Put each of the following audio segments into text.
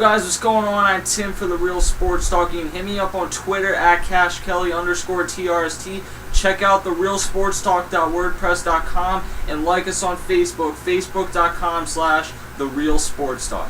guys, what's going on? I'm Tim for The Real Sports Talk. You can hit me up on Twitter at CashKelly_TRST. Check out therealsportstalk.wordpress.com and like us on Facebook, facebook.com/TheRealSportsTalk.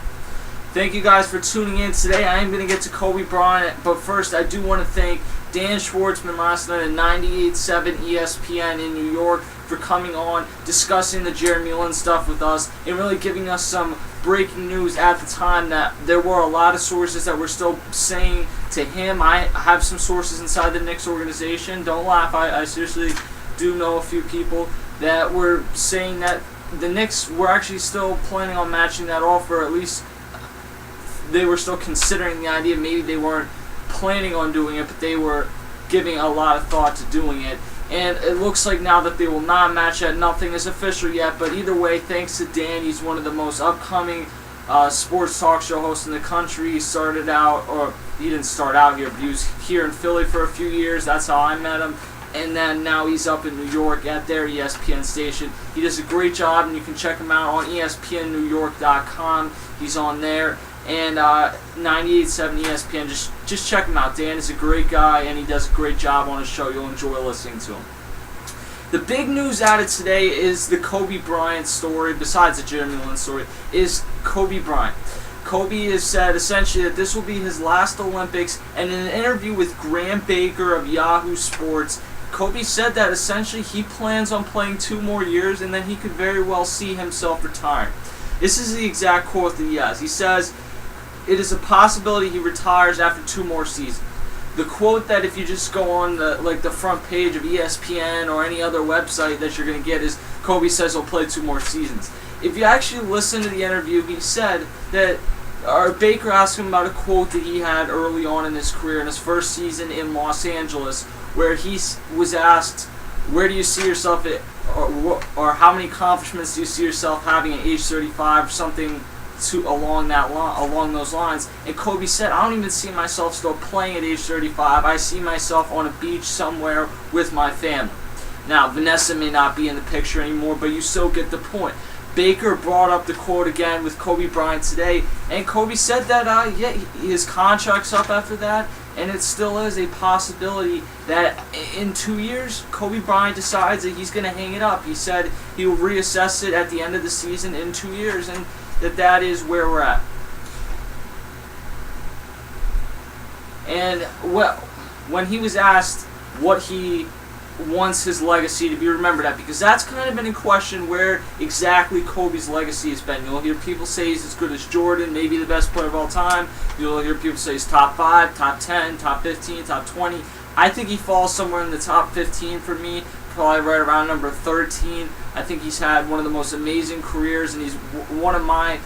Thank you guys for tuning in today. I am going to get to Kobe Bryant, but first I do want to thank Dan Schwartzman last night at 98.7 ESPN in New York for coming on, discussing the Jeremy Lin stuff with us, and really giving us some breaking news at the time that there were a lot of sources that were still saying to him. I have some sources inside the Knicks organization. Don't laugh. I seriously do know a few people that were saying that the Knicks were actually still planning on matching that offer. At least they were still considering the idea. Maybe they weren't planning on doing it, but they were giving a lot of thought to doing it. And it looks like now that they will not match that. Nothing is official yet, but either way, thanks to Dan. He's one of the most upcoming sports talk show hosts in the country. He started out, or he didn't start out here, but he was here in Philly for a few years. That's how I met him. And then now he's up in New York at their ESPN station. He does a great job, and you can check him out on ESPNNewYork.com. He's on there. And 98.7 ESPN, just check him out. Dan is a great guy, and he does a great job on his show. You'll enjoy listening to him. The big news added today is the Kobe Bryant story, besides the Jeremy Lin story, is Kobe Bryant. Kobe has said essentially that this will be his last Olympics, and in an interview with Graham Bensinger of Yahoo Sports, Kobe said that essentially he plans on playing 2 more years, and then he could very well see himself retiring. This is the exact quote that he has. He says, "It is a possibility he retires after 2 more seasons." The quote that if you just go on the front page of ESPN or any other website that you're going to get is Kobe says he'll play 2 more seasons. If you actually listen to the interview, he said that Baker asked him about a quote that he had early on in his career in his first season in Los Angeles, where he was asked, "Where do you see yourself at, or how many accomplishments do you see yourself having at age 35?" or something along those lines. And Kobe said, "I don't even see myself still playing at age 35. I see myself on a beach somewhere with my family." Now, Vanessa may not be in the picture anymore, but you still get the point. Baker brought up the quote again with Kobe Bryant today, and Kobe said that his contract's up after that, and it still is a possibility that in 2 years, Kobe Bryant decides that he's going to hang it up. He said he will reassess it at the end of the season in 2 years, and that is where we're at. And well, when he was asked what he wants his legacy to be remembered at, because that's kind of been in question where exactly Kobe's legacy has been. You'll hear people say he's as good as Jordan, maybe the best player of all time. You'll hear people say he's top 5, top 10, top 15, top 20. I think he falls somewhere in the top 15 for me, probably right around number 13. I think he's had one of the most amazing careers, and he's one of my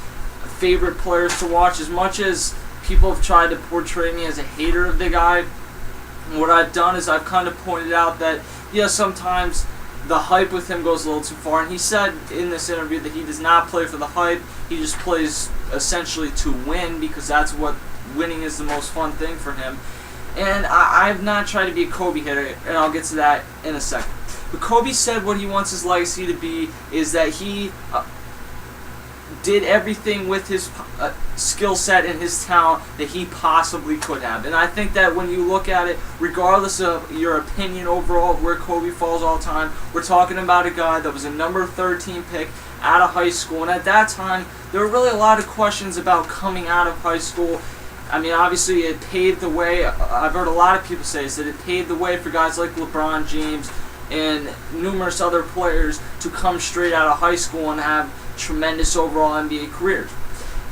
favorite players to watch. As much as people have tried to portray me as a hater of the guy, what I've done is I've kind of pointed out that, yeah, sometimes the hype with him goes a little too far. And he said in this interview that he does not play for the hype. He just plays essentially to win, because that's what winning is, the most fun thing for him. And I've not tried to be a Kobe hitter, and I'll get to that in a second. But Kobe said what he wants his legacy to be is that he did everything with his skill set and his talent that he possibly could have. And I think that when you look at it, regardless of your opinion overall of where Kobe falls all the time, we're talking about a guy that was a number 13 pick out of high school. And at that time, there were really a lot of questions about coming out of high school. I mean, obviously it paved the way. I've heard a lot of people say this, that it paved the way for guys like LeBron James and numerous other players to come straight out of high school and have tremendous overall NBA careers.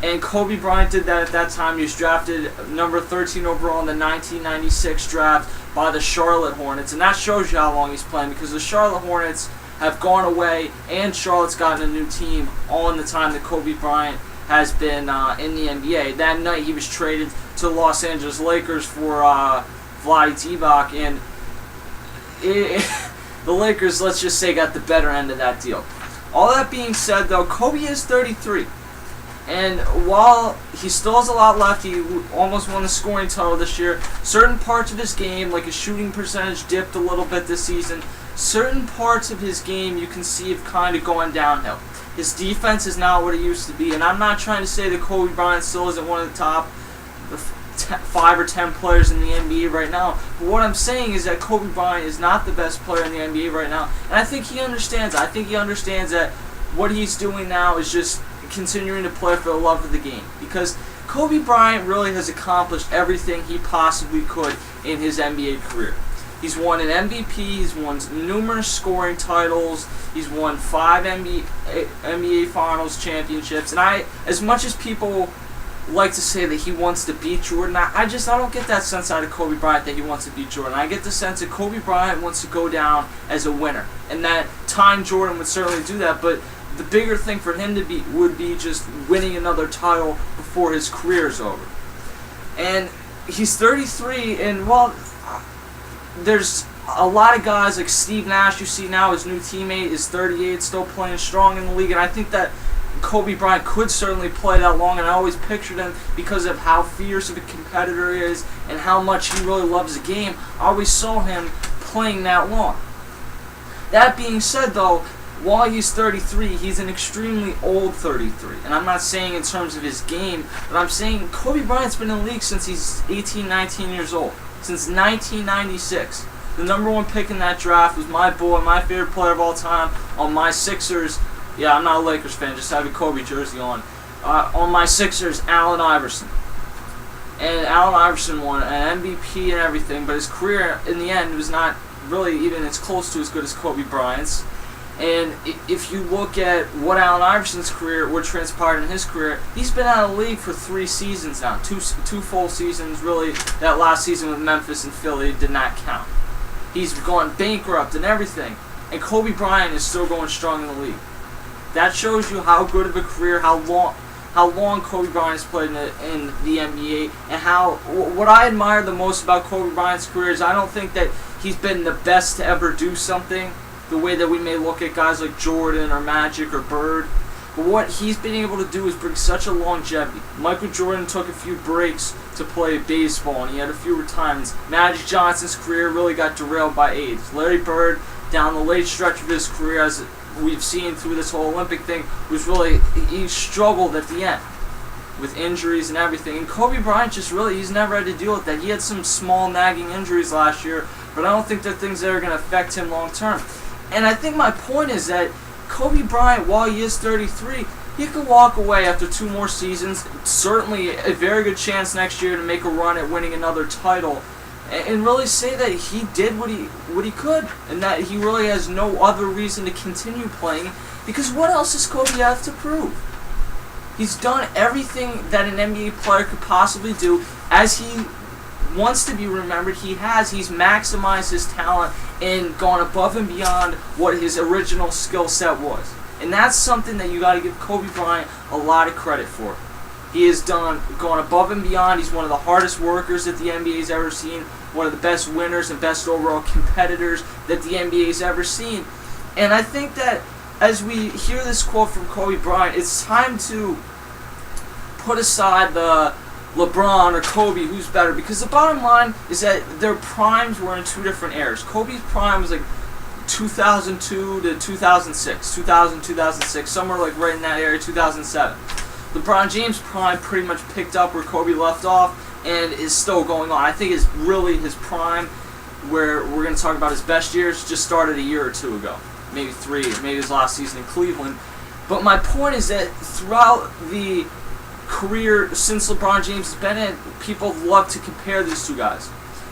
And Kobe Bryant did that at that time. He was drafted number 13 overall in the 1996 draft by the Charlotte Hornets. And that shows you how long he's playing, because the Charlotte Hornets have gone away and Charlotte's gotten a new team all in the time that Kobe Bryant has been in the NBA. That night he was traded to the Los Angeles Lakers for Vlade Divac, and the Lakers, let's just say, got the better end of that deal. All that being said, though, Kobe is 33. And while he still has a lot left, he almost won the scoring title this year. Certain parts of his game, like his shooting percentage, dipped a little bit this season. Certain parts of his game you can see have kind of gone downhill. His defense is not what it used to be, and I'm not trying to say that Kobe Bryant still isn't one of the top 5 or 10 players in the NBA right now. But what I'm saying is that Kobe Bryant is not the best player in the NBA right now, and I think he understands. I think he understands that what he's doing now is just continuing to play for the love of the game, because Kobe Bryant really has accomplished everything he possibly could in his NBA career. He's won an MVP, he's won numerous scoring titles, he's won 5 NBA Finals championships, and as much as people like to say that he wants to beat Jordan, I don't get that sense out of Kobe Bryant that he wants to beat Jordan. I get the sense that Kobe Bryant wants to go down as a winner, and that time Jordan would certainly do that, but the bigger thing for him would be just winning another title before his career is over. And he's 33, and there's a lot of guys like Steve Nash, you see now, his new teammate is 38, still playing strong in the league, and I think that Kobe Bryant could certainly play that long, and I always pictured him because of how fierce of a competitor he is and how much he really loves the game. I always saw him playing that long. That being said, though, while he's 33, he's an extremely old 33. And I'm not saying in terms of his game, but I'm saying Kobe Bryant's been in the league since he's 18, 19 years old. Since 1996. The number 1 pick in that draft was my boy, my favorite player of all time, on my Sixers. Yeah, I'm not a Lakers fan, just have a Kobe jersey on. On my Sixers, Allen Iverson. And Allen Iverson won an MVP and everything, but his career, in the end, was not really even as close to as good as Kobe Bryant's. And if you look at what Allen Iverson's career, what transpired in his career, he's been out of the league for 3 seasons now. Two full seasons, really. That last season with Memphis and Philly did not count. He's gone bankrupt and everything. And Kobe Bryant is still going strong in the league. That shows you how good of a career, how long Kobe Bryant's played in the NBA, and what I admire the most about Kobe Bryant's career is I don't think that he's been the best to ever do something the way that we may look at guys like Jordan or Magic or Bird. But what he's been able to do is bring such a longevity. Michael Jordan took a few breaks to play baseball, and he had a few retirements. Magic Johnson's career really got derailed by AIDS. Larry Bird, down the late stretch of his career, as we've seen through this whole Olympic thing, he struggled at the end with injuries and everything. And Kobe Bryant he's never had to deal with that. He had some small nagging injuries last year, but I don't think they're things that are going to affect him long term. And I think my point is that Kobe Bryant, while he is 33, he could walk away after 2 more seasons, certainly a very good chance next year to make a run at winning another title, and really say that he did what he could, and that he really has no other reason to continue playing, because what else does Kobe have to prove? He's done everything that an NBA player could possibly do. As he wants to be remembered, he's maximized his talent and gone above and beyond what his original skill set was. And that's something that you got to give Kobe Bryant a lot of credit for. He has gone above and beyond. He's one of the hardest workers that the NBA's ever seen, one of the best winners and best overall competitors that the NBA's ever seen. And I think that as we hear this quote from Kobe Bryant, it's time to put aside the LeBron or Kobe, who's better, because the bottom line is that their primes were in 2 different eras. Kobe's prime was like 2002 to 2006, 2006, somewhere like right in that area, 2007. LeBron James' prime pretty much picked up where Kobe left off and is still going on. I think his prime, where we're going to talk about his best years, just started a year or 2 ago, maybe 3, maybe his last season in Cleveland. But my point is that throughout the career since LeBron James has been in, people love to compare these 2 guys.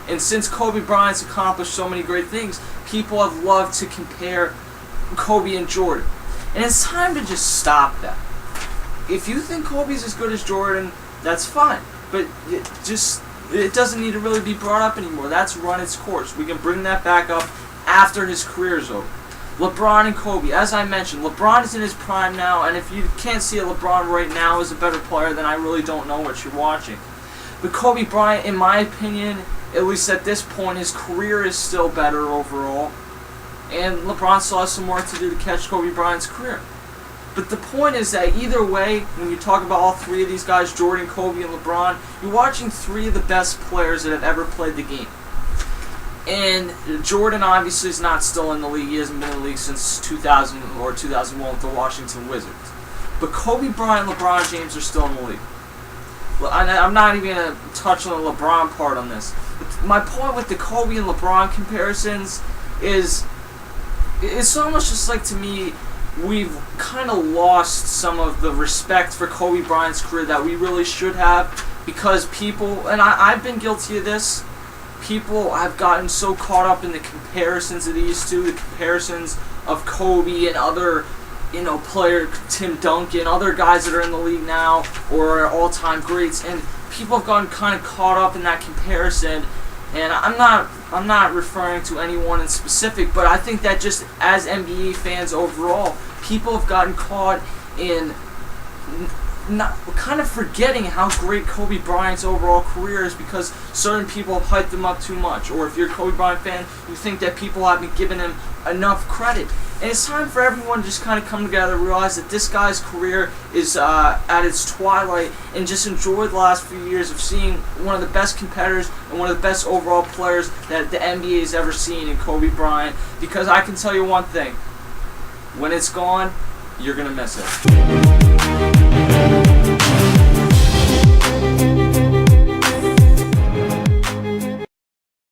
And since Kobe Bryant's accomplished so many great things, people have loved to compare Kobe and Jordan. And it's time to just stop that. If you think Kobe's as good as Jordan, that's fine. But it doesn't need to really be brought up anymore. That's run its course. We can bring that back up after his career is over. LeBron and Kobe, as I mentioned, LeBron is in his prime now, and if you can't see it, LeBron right now is a better player, then I really don't know what you're watching. But Kobe Bryant, in my opinion, at least at this point, his career is still better overall, and LeBron still has some work to do to catch Kobe Bryant's career. But the point is that either way, when you talk about all 3 of these guys, Jordan, Kobe, and LeBron, you're watching 3 of the best players that have ever played the game. And Jordan obviously is not still in the league. He hasn't been in the league since 2000 or 2001 with the Washington Wizards. But Kobe Bryant and LeBron James are still in the league. Well, I'm not even going to touch on the LeBron part on this. My point with the Kobe and LeBron comparisons is it's almost just like, to me, we've kind of lost some of the respect for Kobe Bryant's career that we really should have, because people, and I've been guilty of this, people have gotten so caught up in the comparisons of these two, the comparisons of Kobe and other, player, Tim Duncan, other guys that are in the league now or are all-time greats, and people have gotten kind of caught up in that comparison. And I'm not referring to anyone in specific, but I think that just as NBA fans overall, people have gotten caught in not kind of forgetting how great Kobe Bryant's overall career is, because certain people have hyped him up too much. Or if you're a Kobe Bryant fan, you think that people haven't given him enough credit. And it's time for everyone to just kind of come together and realize that this guy's career is at its twilight, and just enjoy the last few years of seeing one of the best competitors and one of the best overall players that the NBA has ever seen in Kobe Bryant. Because I can tell you one thing, when it's gone, you're going to miss it.